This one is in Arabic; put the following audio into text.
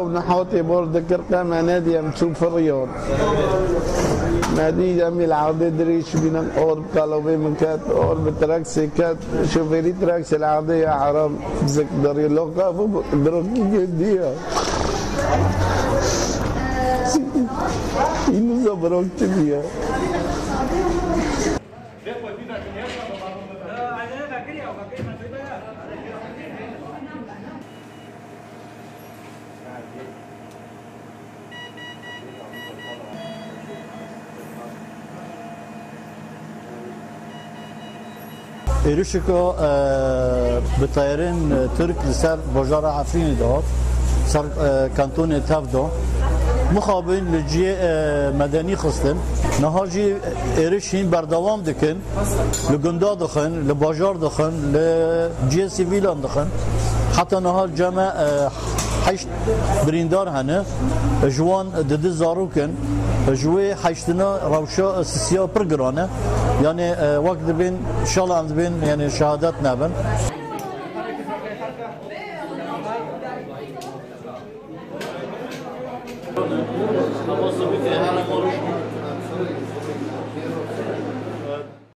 ونحوتي بورد كرقة نادي مشوف الرياض نادي جميل عودة دريش بين القرب قالوا من كات قرب تراكسي كات شوفيري تراكسي العادية حرام زك دري لو قافوا دروكي جدية إنه زبروك تبيه إيرشكو بطيران ترك لسر بجارة عفرين دار سر كانتون تافدو مخابن لجي مدني خصلن نهاجي إيرشين بردوام دكن لجندا دخن لبجار دخن لجي سيفيلان دخن حتى نهار جمع حشت بريندار هنا جوان ضد زاروكن جوي حشتنا روشا سياسية برجرانة يعني وقت بين شاء عند بين يعني شهادات نابن